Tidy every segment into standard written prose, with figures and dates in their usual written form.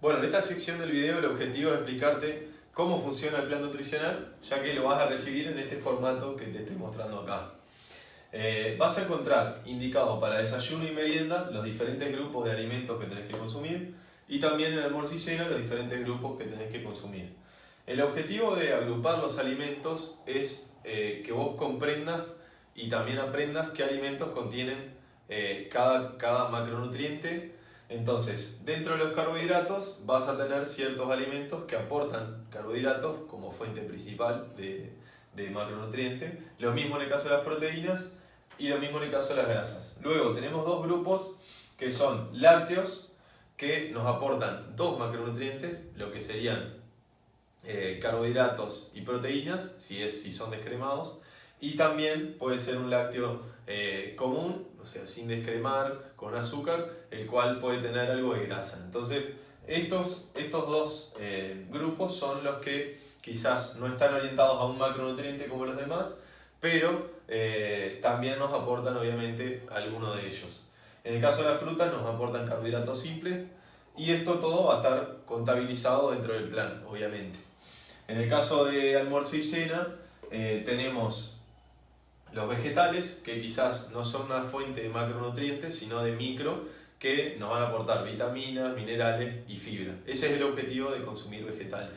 Bueno, en esta sección del video el objetivo es explicarte cómo funciona el plan nutricional, ya que lo vas a recibir en este formato que te estoy mostrando acá. Vas a encontrar indicados para desayuno y merienda los diferentes grupos de alimentos que tenés que consumir y también en almuerzo y cena los diferentes grupos que tenés que consumir. El objetivo de agrupar los alimentos es que vos comprendas y también aprendas qué alimentos contienen cada macronutriente. Entonces, dentro de los carbohidratos vas a tener ciertos alimentos que aportan carbohidratos como fuente principal de macronutriente. Lo mismo en el caso de las proteínas y lo mismo en el caso de las grasas. Luego tenemos dos grupos que son lácteos, que nos aportan dos macronutrientes, lo que serían carbohidratos y proteínas, si son descremados, y también puede ser un lácteo común, o sea, sin descremar, con azúcar, el cual puede tener algo de grasa. Entonces, estos dos grupos son los que quizás no están orientados a un macronutriente como los demás, pero también nos aportan obviamente algunos de ellos. En el caso de las frutas nos aportan carbohidratos simples y esto todo va a estar contabilizado dentro del plan, obviamente. En el caso de almuerzo y cena tenemos los vegetales, que quizás no son una fuente de macronutrientes, sino de micro, que nos van a aportar vitaminas, minerales y fibra. Ese es el objetivo de consumir vegetales.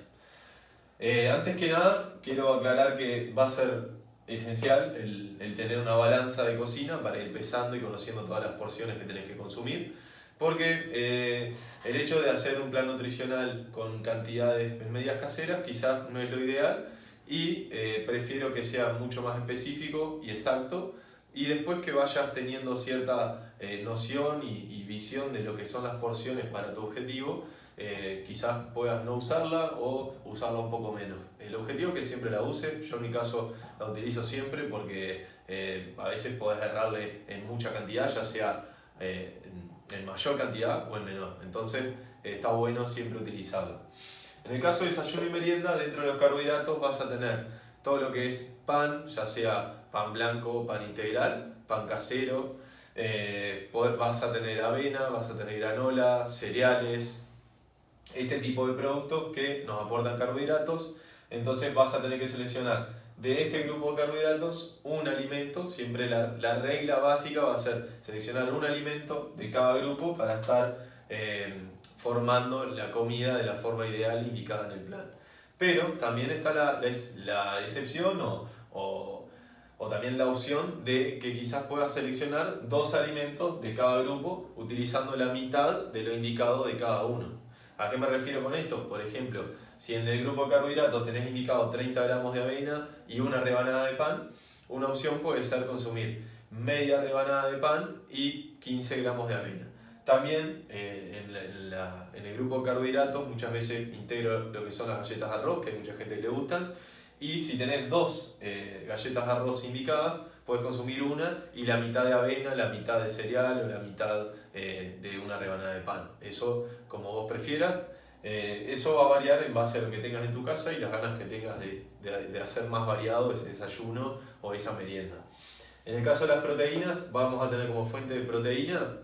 Antes que nada, quiero aclarar que va a ser esencial el tener una balanza de cocina para ir pesando y conociendo todas las porciones que tenés que consumir, porque el hecho de hacer un plan nutricional con cantidades medias caseras quizás no es lo ideal, y prefiero que sea mucho más específico y exacto, y después que vayas teniendo cierta noción y visión de lo que son las porciones para tu objetivo, quizás puedas no usarla o usarla un poco menos. El objetivo es que siempre la uses. Yo en mi caso la utilizo siempre porque a veces podés errarle en mucha cantidad, ya sea en mayor cantidad o en menor. Entonces está bueno siempre utilizarla. En el caso de desayuno y merienda, dentro de los carbohidratos vas a tener todo lo que es pan, ya sea pan blanco, pan integral, pan casero, vas a tener avena, vas a tener granola, cereales, este tipo de productos que nos aportan carbohidratos. Entonces vas a tener que seleccionar de este grupo de carbohidratos un alimento. Siempre la regla básica va a ser seleccionar un alimento de cada grupo para estar formando la comida de la forma ideal indicada en el plan. Pero también está la excepción o también la opción de que quizás puedas seleccionar dos alimentos de cada grupo utilizando la mitad de lo indicado de cada uno. ¿A qué me refiero con esto? Por ejemplo, si en el grupo de carbohidratos tenés indicado 30 gramos de avena y una rebanada de pan, una opción puede ser consumir media rebanada de pan y 15 gramos de avena. También en el grupo de carbohidratos muchas veces integro lo que son las galletas de arroz, que hay mucha gente que le gustan, y si tenés dos galletas de arroz indicadas, puedes consumir una y la mitad de avena, la mitad de cereal o la mitad de una rebanada de pan. Eso como vos prefieras. Eso va a variar en base a lo que tengas en tu casa y las ganas que tengas de hacer más variado ese desayuno o esa merienda. En el caso de las proteínas, vamos a tener como fuente de proteína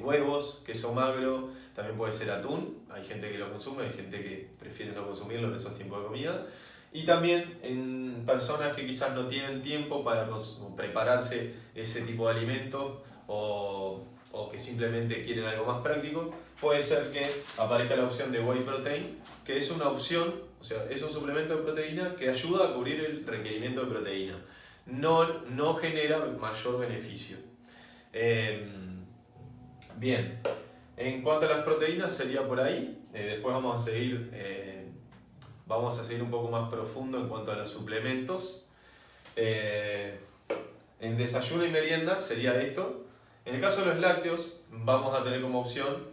huevos, queso magro, también puede ser atún. Hay gente que lo consume, hay gente que prefiere no consumirlo en esos tiempos de comida. Y también en personas que quizás no tienen tiempo para prepararse ese tipo de alimentos o que simplemente quieren algo más práctico, puede ser que aparezca la opción de whey protein, que es una opción, o sea, es un suplemento de proteína que ayuda a cubrir el requerimiento de proteína. No genera mayor beneficio. Bien, en cuanto a las proteínas sería por ahí. Después vamos a seguir un poco más profundo en cuanto a los suplementos. En desayuno y merienda sería esto. En el caso de los lácteos vamos a tener como opción,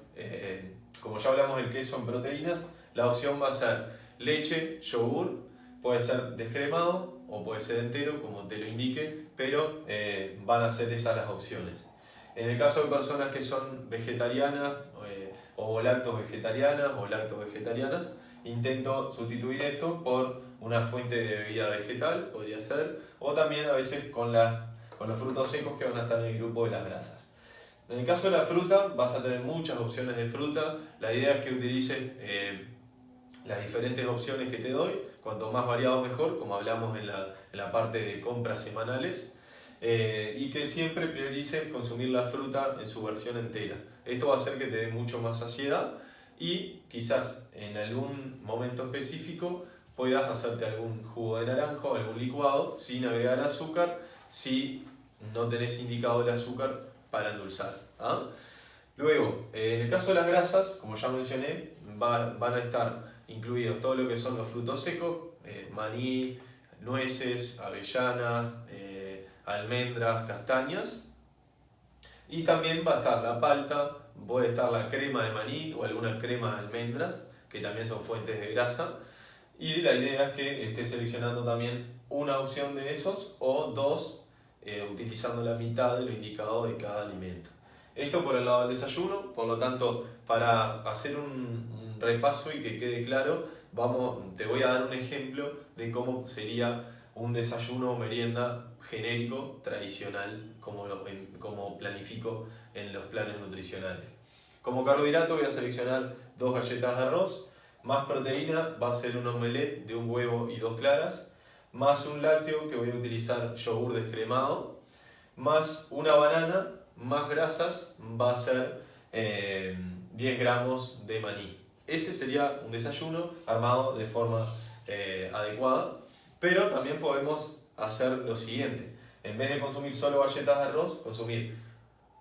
como ya hablamos del queso en proteínas, la opción va a ser leche, yogur, puede ser descremado o puede ser entero como te lo indique, pero van a ser esas las opciones. En el caso de personas que son vegetarianas o lacto-vegetarianas o lacto-vegetarianas, intento sustituir esto por una fuente de bebida vegetal, podría ser, o también a veces con los frutos secos que van a estar en el grupo de las grasas. En el caso de la fruta, vas a tener muchas opciones de fruta. La idea es que utilices las diferentes opciones que te doy. Cuanto más variado mejor, como hablamos en la parte de compras semanales. Y que siempre priorices consumir la fruta en su versión entera. Esto va a hacer que te dé mucho más saciedad y quizás en algún momento específico puedas hacerte algún jugo de naranja o algún licuado sin agregar azúcar si no tenés indicado el azúcar para endulzar. ¿Ah? Luego, en el caso de las grasas, como ya mencioné, van a estar incluidos todo lo que son los frutos secos, maní, nueces, avellanas, almendras, castañas. Y también va a estar la palta, puede estar la crema de maní o alguna crema de almendras, que también son fuentes de grasa. Y la idea es que estés seleccionando también una opción de esos o dos, utilizando la mitad de lo indicado de cada alimento. Esto por el lado del desayuno, por lo tanto, para hacer un repaso y que quede claro, te voy a dar un ejemplo de cómo sería un desayuno o merienda genérico, tradicional, como planifico en los planes nutricionales. Como carbohidrato voy a seleccionar 2 galletas de arroz, más proteína va a ser un omelette de un huevo y 2 claras, más un lácteo que voy a utilizar yogur descremado, más una banana, más grasas va a ser 10 gramos de maní. Ese sería un desayuno armado de forma adecuada, pero también podemos hacer lo siguiente. En vez de consumir solo galletas de arroz, consumir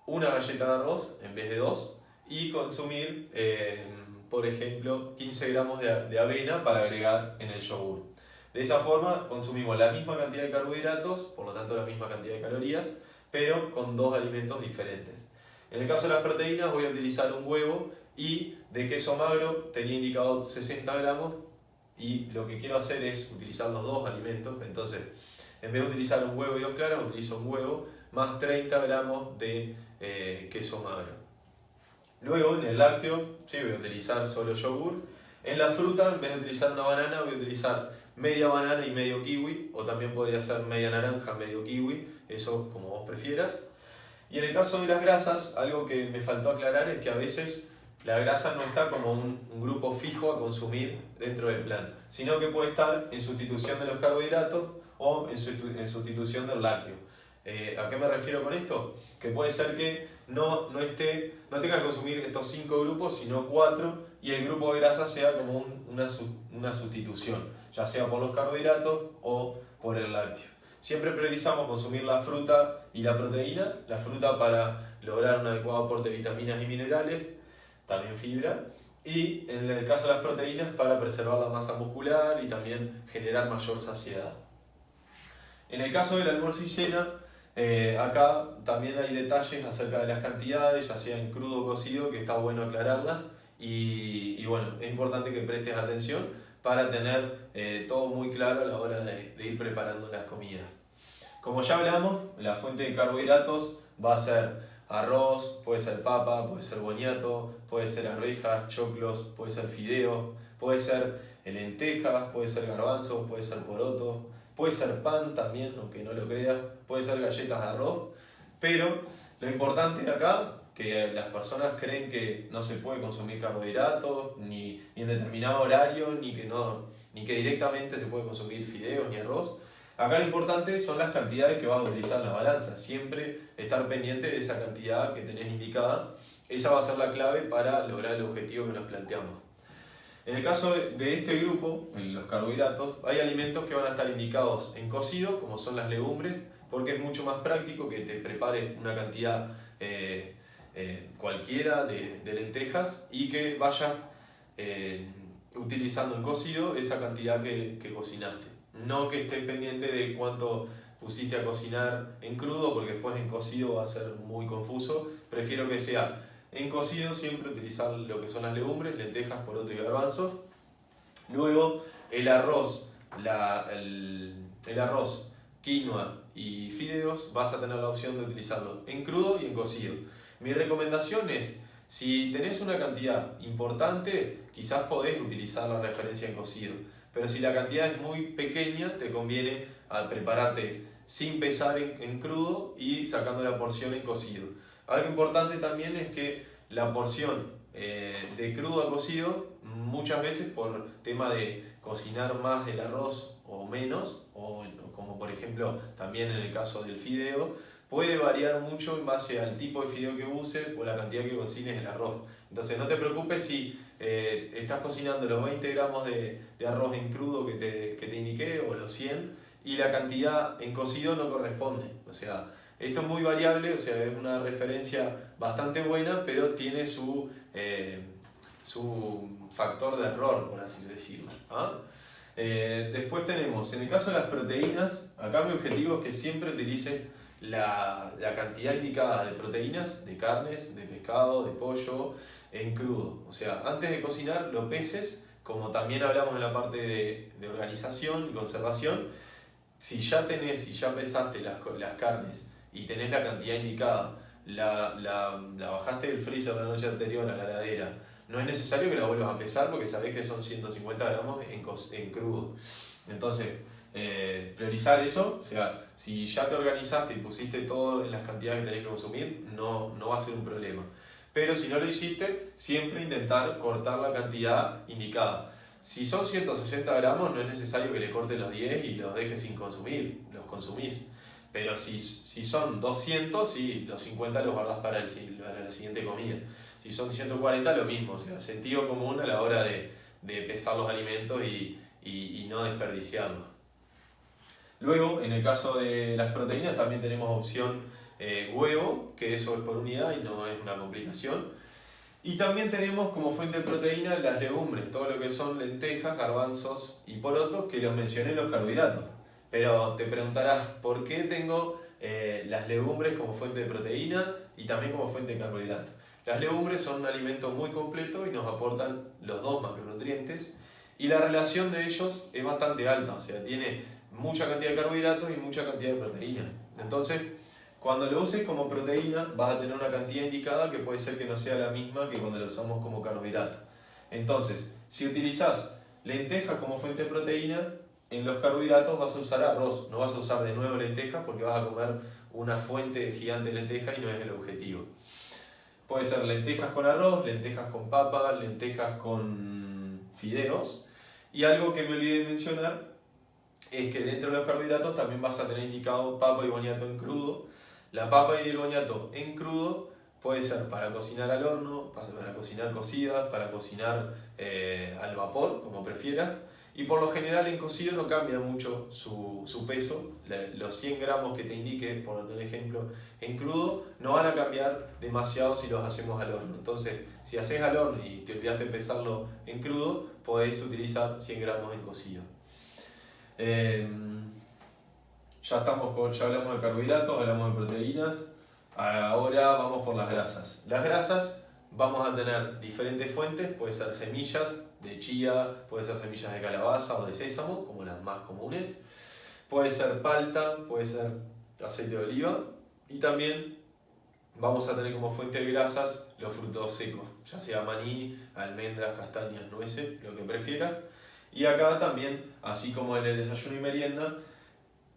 una galleta de arroz en vez de 2 y consumir, por ejemplo, 15 gramos de avena para agregar en el yogur. De esa forma consumimos la misma cantidad de carbohidratos, por lo tanto la misma cantidad de calorías, pero con 2 alimentos diferentes. En el caso de las proteínas voy a utilizar un huevo y de queso magro tenía indicado 60 gramos y lo que quiero hacer es utilizar los 2 alimentos. Entonces, en vez de utilizar un huevo y 2 claras, utilizo un huevo más 30 gramos de queso magro. Luego en el lácteo, sí, voy a utilizar solo yogur. En la fruta, en vez de utilizar una banana, voy a utilizar media banana y medio kiwi, o también podría ser media naranja, medio kiwi, eso como vos prefieras. Y en el caso de las grasas, algo que me faltó aclarar es que a veces la grasa no está como un grupo fijo a consumir dentro del plan, sino que puede estar en sustitución de los carbohidratos o en sustitución del lácteo. ¿A qué me refiero con esto? Que puede ser que no tengas que consumir estos 5 grupos, sino 4, y el grupo de grasa sea como una sustitución, ya sea por los carbohidratos o por el lácteo. Siempre priorizamos consumir la fruta y la proteína, la fruta para lograr un adecuado aporte de vitaminas y minerales, también fibra, y en el caso de las proteínas para preservar la masa muscular y también generar mayor saciedad. En el caso del almuerzo y cena, acá también hay detalles acerca de las cantidades, ya sea en crudo o cocido, que está bueno aclararlas, y bueno, es importante que prestes atención para tener todo muy claro a la hora de ir preparando las comidas. Como ya hablamos, la fuente de carbohidratos va a ser arroz, puede ser papa, puede ser boniato, puede ser arvejas, choclos, puede ser fideos, puede ser lentejas, puede ser garbanzos, puede ser porotos, puede ser pan también, aunque no lo creas, puede ser galletas de arroz, pero lo importante de acá, que las personas creen que no se puede consumir carbohidratos, ni en determinado horario, ni que directamente se puede consumir fideos ni arroz. Acá lo importante son las cantidades que vas a utilizar en la balanza, siempre estar pendiente de esa cantidad que tenés indicada, esa va a ser la clave para lograr el objetivo que nos planteamos. En el caso de este grupo, en los carbohidratos, hay alimentos que van a estar indicados en cocido, como son las legumbres, porque es mucho más práctico que te prepares una cantidad cualquiera de lentejas y que vayas utilizando en cocido esa cantidad que cocinaste. No que estés pendiente de cuánto pusiste a cocinar en crudo, porque después en cocido va a ser muy confuso. Prefiero que sea en cocido, siempre utilizar lo que son las legumbres, lentejas, porotos y garbanzos. Luego el arroz, el arroz, quinoa y fideos, vas a tener la opción de utilizarlo en crudo y en cocido. Mi recomendación es, si tenés una cantidad importante, quizás podés utilizar la referencia en cocido, pero si la cantidad es muy pequeña, te conviene prepararte sin pesar en crudo y sacando la porción en cocido. Algo importante también es que la porción de crudo a cocido, muchas veces por tema de cocinar más el arroz o menos, o como por ejemplo también en el caso del fideo, puede variar mucho en base al tipo de fideo que uses o la cantidad que cocines el arroz. Entonces no te preocupes si estás cocinando los 20 gramos de arroz en crudo que te indiqué, o los 100, y la cantidad en cocido no corresponde. O sea, esto es muy variable, o sea, es una referencia bastante buena, pero tiene su factor de error, por así decirlo. ¿Ah? Después tenemos, en el caso de las proteínas, acá mi objetivo es que siempre utilices la cantidad indicada de proteínas, de carnes, de pescado, de pollo, en crudo. O sea, antes de cocinar lo peses, como también hablamos en la parte de organización y conservación. Si ya pesaste las carnes y tenés la cantidad indicada, la bajaste del freezer la noche anterior a la heladera, no es necesario que la vuelvas a pesar porque sabés que son 150 gramos en crudo. Entonces, priorizar eso, o sea, si ya te organizaste y pusiste todo en las cantidades que tenés que consumir, no va a ser un problema. Pero si no lo hiciste, siempre intentar cortar la cantidad indicada. Si son 160 gramos, no es necesario que le cortes los 10 y los dejes sin consumir, los consumís. Pero si son 200, sí, los 50 los guardás para la siguiente comida. Si son 140, lo mismo, o sea, sentido común a la hora de pesar los alimentos y no desperdiciarlos. Luego, en el caso de las proteínas, también tenemos opción huevo, que eso es por unidad y no es una complicación. Y también tenemos como fuente de proteína las legumbres, todo lo que son lentejas, garbanzos y porotos, que los mencioné en los carbohidratos. Pero te preguntarás, ¿por qué tengo las legumbres como fuente de proteína y también como fuente de carbohidratos? Las legumbres son un alimento muy completo y nos aportan los dos macronutrientes, y la relación de ellos es bastante alta, o sea, tiene mucha cantidad de carbohidratos y mucha cantidad de proteína. Entonces, cuando lo uses como proteína, vas a tener una cantidad indicada que puede ser que no sea la misma que cuando lo usamos como carbohidrato. Entonces, si utilizas lentejas como fuente de proteína, en los carbohidratos vas a usar arroz, no vas a usar de nuevo lentejas porque vas a comer una fuente gigante de lentejas y no es el objetivo. Puede ser lentejas con arroz, lentejas con papa, lentejas con fideos. Y algo que me olvidé de mencionar es que dentro de los carbohidratos también vas a tener indicado papa y boniato en crudo. La papa y el boniato en crudo puede ser para cocinar al horno, para cocinar cocidas, para cocinar al vapor, como prefieras. Y por lo general en cocido no cambia mucho su peso. Los 100 gramos que te indique, por darte un ejemplo, en crudo no van a cambiar demasiado si los hacemos al horno. Entonces, si haces al horno y te olvidaste de pesarlo en crudo, podés utilizar 100 gramos en cocido. Ya hablamos de carbohidratos, hablamos de proteínas. Ahora vamos por las grasas. Las grasas vamos a tener diferentes fuentes, puede ser semillas de chía, puede ser semillas de calabaza o de sésamo, como las más comunes. Puede ser palta, puede ser aceite de oliva. Y también vamos a tener como fuente de grasas los frutos secos, ya sea maní, almendras, castañas, nueces, lo que prefieras. Y acá también, así como en el desayuno y merienda,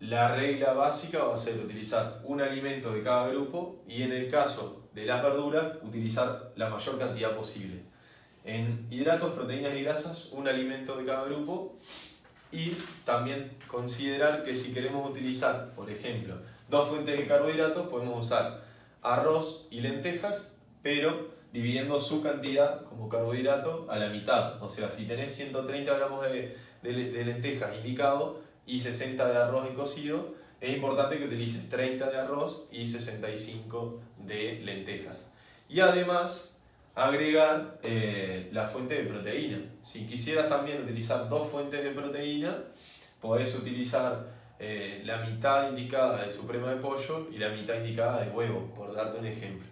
la regla básica va a ser utilizar un alimento de cada grupo, y en el caso de las verduras, utilizar la mayor cantidad posible. En hidratos, proteínas y grasas, un alimento de cada grupo. Y también considerar que si queremos utilizar, por ejemplo, dos fuentes de carbohidratos, podemos usar arroz y lentejas, pero dividiendo su cantidad como carbohidrato a la mitad. O sea, si tenés 130 gramos de lentejas indicado y 60 de arroz y cocido, es importante que utilices 30 de arroz y 65 de lentejas. Y además, agregar la fuente de proteína. Si quisieras también utilizar dos fuentes de proteína, podés utilizar la mitad indicada de suprema de pollo y la mitad indicada de huevo, por darte un ejemplo.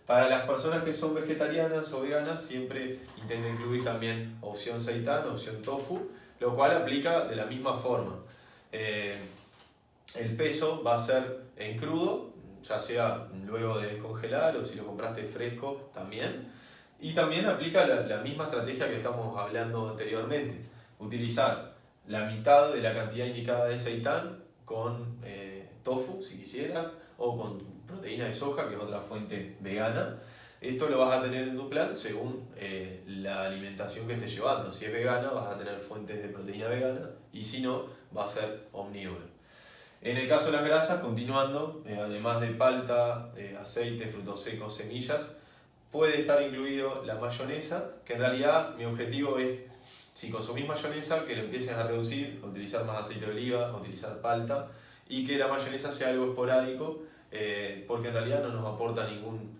Para las personas que son vegetarianas o veganas, siempre intenten incluir también opción seitán, opción tofu, lo cual aplica de la misma forma. El peso va a ser en crudo, ya sea luego de descongelar o si lo compraste fresco también. Y también aplica la misma estrategia que estamos hablando anteriormente. Utilizar la mitad de la cantidad indicada de seitán con tofu, si quisieras, o con proteína de soja, que es otra fuente vegana. Esto lo vas a tener en tu plan según la alimentación que estés llevando. Si es vegana, vas a tener fuentes de proteína vegana, y si no, va a ser omnívoro. En el caso de las grasas, continuando, además de palta, aceite, frutos secos, semillas, puede estar incluido la mayonesa, que en realidad mi objetivo es, si consumís mayonesa, que lo empieces a reducir, a utilizar más aceite de oliva, a utilizar palta, y que la mayonesa sea algo esporádico, porque en realidad no nos aporta ningún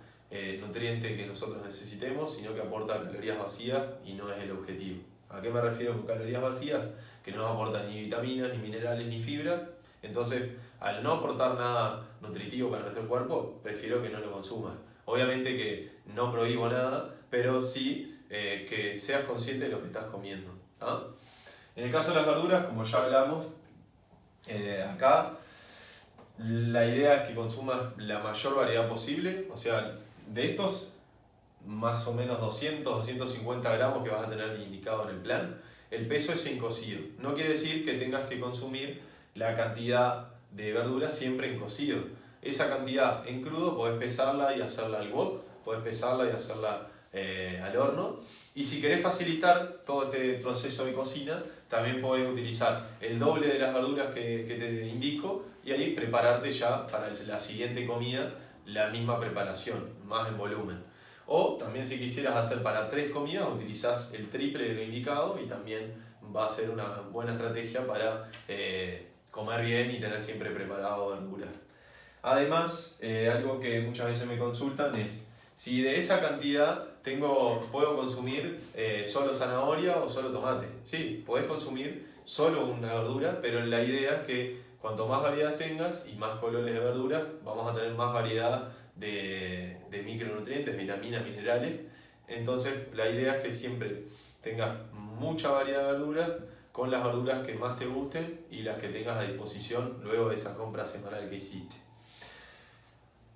nutriente que nosotros necesitemos, sino que aporta calorías vacías y no es el objetivo. ¿A qué me refiero con calorías vacías? Que no aporta ni vitaminas, ni minerales, ni fibra. Entonces, al no aportar nada nutritivo para nuestro cuerpo, prefiero que no lo consumas. Obviamente que no prohíbo nada, pero sí que seas consciente de lo que estás comiendo. ¿Ah? En el caso de las verduras, como ya hablamos, acá la idea es que consumas la mayor variedad posible. O sea, de estos más o menos 200-250 gramos que vas a tener indicado en el plan, el peso es en cocido. No quiere decir que tengas que consumir la cantidad de verduras siempre en cocido. Esa cantidad en crudo podés pesarla y hacerla al wok, podés pesarla y hacerla al horno. Y si querés facilitar todo este proceso de cocina, también podés utilizar el doble de las verduras que te indico, y ahí prepararte ya para la siguiente comida la misma preparación, más en volumen. O también, si quisieras hacer para 3 comidas, utilizás el triple de lo indicado, y también va a ser una buena estrategia para comer bien y tener siempre preparado verduras. Además, algo que muchas veces me consultan es si de esa cantidad puedo consumir solo zanahoria o solo tomate. Sí, podés consumir solo una verdura, pero la idea es que cuanto más variedad tengas y más colores de verduras, vamos a tener más variedad de micronutrientes, vitaminas, minerales. Entonces, la idea es que siempre tengas mucha variedad de verduras, con las verduras que más te gusten y las que tengas a disposición luego de esa compra semanal que hiciste.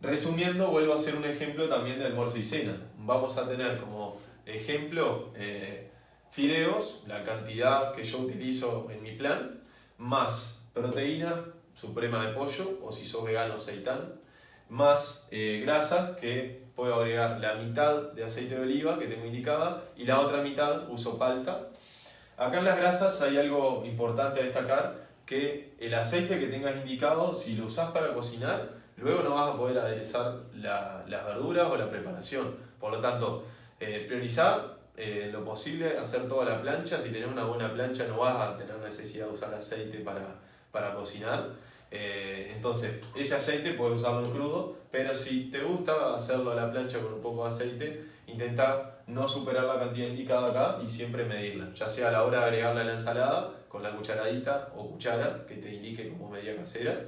Resumiendo, vuelvo a hacer un ejemplo también de almuerzo y cena. Vamos a tener como ejemplo fideos, la cantidad que yo utilizo en mi plan, más proteína suprema de pollo, o si sos vegano, seitán, más grasas, que puedo agregar la mitad de aceite de oliva que tengo indicada, y la otra mitad uso palta. Acá en las grasas hay algo importante a destacar, que el aceite que tengas indicado, si lo usás para cocinar, luego no vas a poder aderezar las verduras o la preparación. Por lo tanto, priorizar lo posible hacer toda la plancha. Si tenés una buena plancha, no vas a tener necesidad de usar aceite para cocinar. Entonces, ese aceite puedes usarlo en crudo, pero si te gusta hacerlo a la plancha con un poco de aceite, intenta no superar la cantidad indicada acá y siempre medirla, ya sea a la hora de agregarla a la ensalada con la cucharadita o cuchara que te indique como medida casera,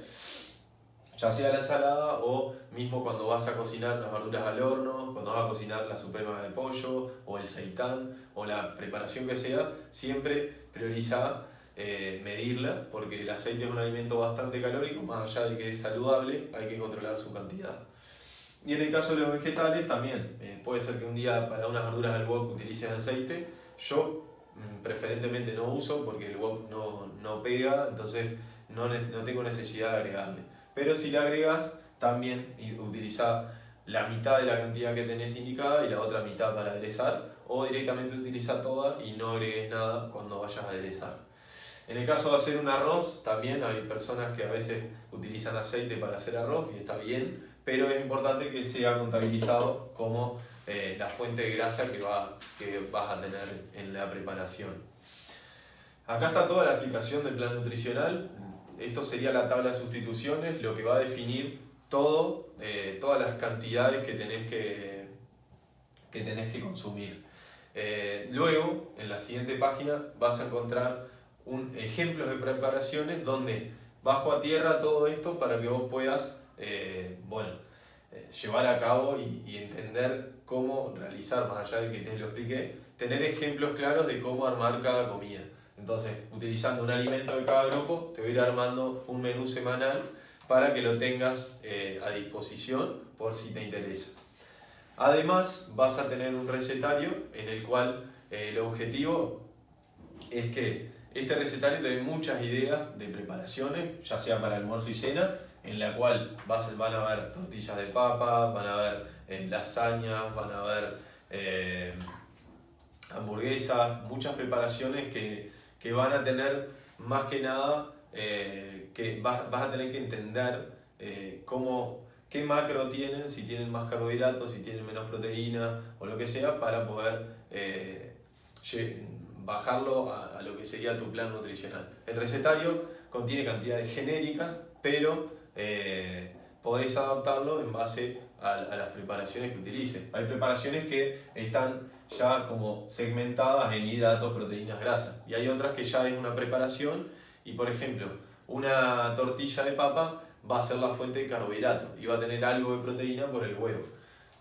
ya sea la ensalada o mismo cuando vas a cocinar las verduras al horno, cuando vas a cocinar la suprema de pollo o el seitán o la preparación que sea, siempre prioriza medirla, porque el aceite es un alimento bastante calórico. Más allá de que es saludable, hay que controlar su cantidad. Y en el caso de los vegetales también, puede ser que un día para unas verduras del wok utilices aceite. Yo preferentemente no uso porque el wok no pega, entonces no tengo necesidad de agregarle. Pero si le agregas, también utiliza la mitad de la cantidad que tenés indicada y la otra mitad para aderezar, o directamente utiliza toda y no agregues nada cuando vayas a aderezar. En el caso de hacer un arroz, también hay personas que a veces utilizan aceite para hacer arroz y está bien, pero es importante que sea contabilizado como la fuente de grasa que vas a tener en la preparación. Acá está toda la explicación del plan nutricional. Esto sería la tabla de sustituciones, lo que va a definir todas las cantidades que tenés que consumir. Luego, en la siguiente página, vas a encontrar ejemplos de preparaciones donde bajo a tierra todo esto para que vos puedas llevar a cabo y entender cómo realizar, más allá de que te lo expliqué, tener ejemplos claros de cómo armar cada comida. Entonces, utilizando un alimento de cada grupo, te voy a ir armando un menú semanal para que lo tengas a disposición por si te interesa. Además, vas a tener un recetario en el cual el objetivo es que este recetario te dé muchas ideas de preparaciones, ya sea para almuerzo y cena, en la cual van a haber tortillas de papa, van a haber lasañas, van a haber hamburguesas, muchas preparaciones que van a tener más que nada, que vas a tener que entender qué macro tienen, si tienen más carbohidratos, si tienen menos proteína o lo que sea, para poder bajarlo a lo que sería tu plan nutricional. El recetario contiene cantidades genéricas, pero podés adaptarlo en base a las preparaciones que utilices. Hay preparaciones que están ya como segmentadas en hidratos, proteínas, grasas, y hay otras que ya es una preparación y, por ejemplo, una tortilla de papa va a ser la fuente de carbohidratos y va a tener algo de proteína por el huevo.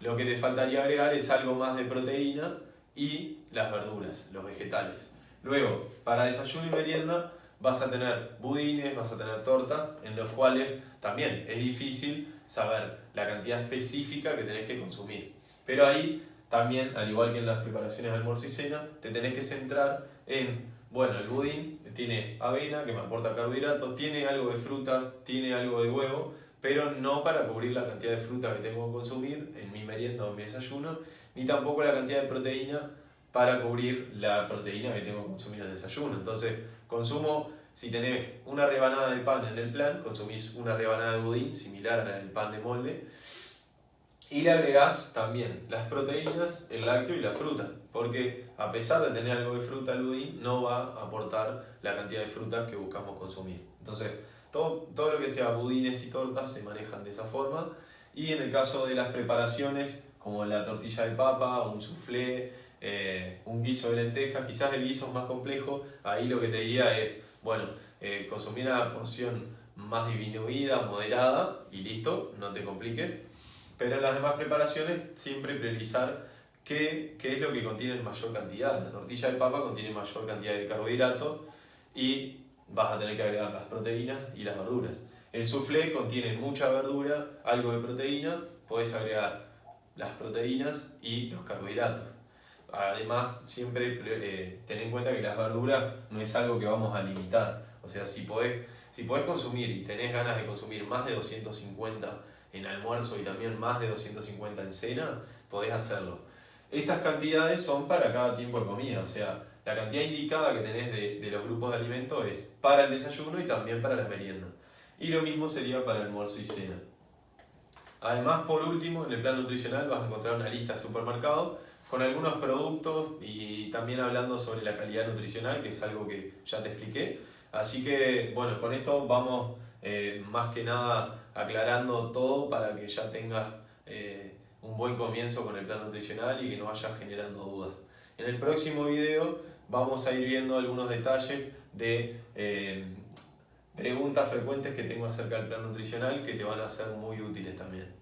Lo que te faltaría agregar es algo más de proteína y las verduras, los vegetales. Luego, para desayuno y merienda vas a tener budines, vas a tener tortas, en los cuales también es difícil saber la cantidad específica que tenés que consumir. Pero ahí también, al igual que en las preparaciones de almuerzo y cena, te tenés que centrar en, bueno, el budín tiene avena, que me aporta carbohidratos, tiene algo de fruta, tiene algo de huevo, pero no para cubrir la cantidad de fruta que tengo que consumir en mi merienda o en mi desayuno, ni tampoco la cantidad de proteína para cubrir la proteína que tengo que consumir en el desayuno. Entonces, si tenés una rebanada de pan en el plan, consumís una rebanada de budín similar a la del pan de molde, y le agregás también las proteínas, el lácteo y la fruta, porque a pesar de tener algo de fruta el budín, no va a aportar la cantidad de frutas que buscamos consumir. Entonces, todo lo que sea budines y tortas se manejan de esa forma, y en el caso de las preparaciones, como la tortilla de papa, un soufflé, un guiso de lentejas, quizás el guiso es más complejo, ahí lo que te diría es, bueno, consumir una porción más disminuida, moderada, y listo, no te compliques. Pero en las demás preparaciones siempre priorizar qué es lo que contiene en mayor cantidad. La tortilla de papa contiene mayor cantidad de carbohidratos y vas a tener que agregar las proteínas y las verduras. El soufflé contiene mucha verdura, algo de proteína, puedes agregar las proteínas y los carbohidratos. Además, siempre ten en cuenta que las verduras no es algo que vamos a limitar. O sea, si podés consumir y tenés ganas de consumir más de 250 en almuerzo y también más de 250 en cena, podés hacerlo. Estas cantidades son para cada tiempo de comida, o sea, la cantidad indicada que tenés de los grupos de alimentos es para el desayuno y también para la merienda. Y lo mismo sería para almuerzo y cena. Además, por último, en el plan nutricional vas a encontrar una lista de supermercados con algunos productos y también hablando sobre la calidad nutricional, que es algo que ya te expliqué. Así que, bueno, con esto vamos más que nada aclarando todo para que ya tengas un buen comienzo con el plan nutricional y que no vayas generando dudas. En el próximo video vamos a ir viendo algunos detalles de preguntas frecuentes que tengo acerca del plan nutricional que te van a ser muy útiles también.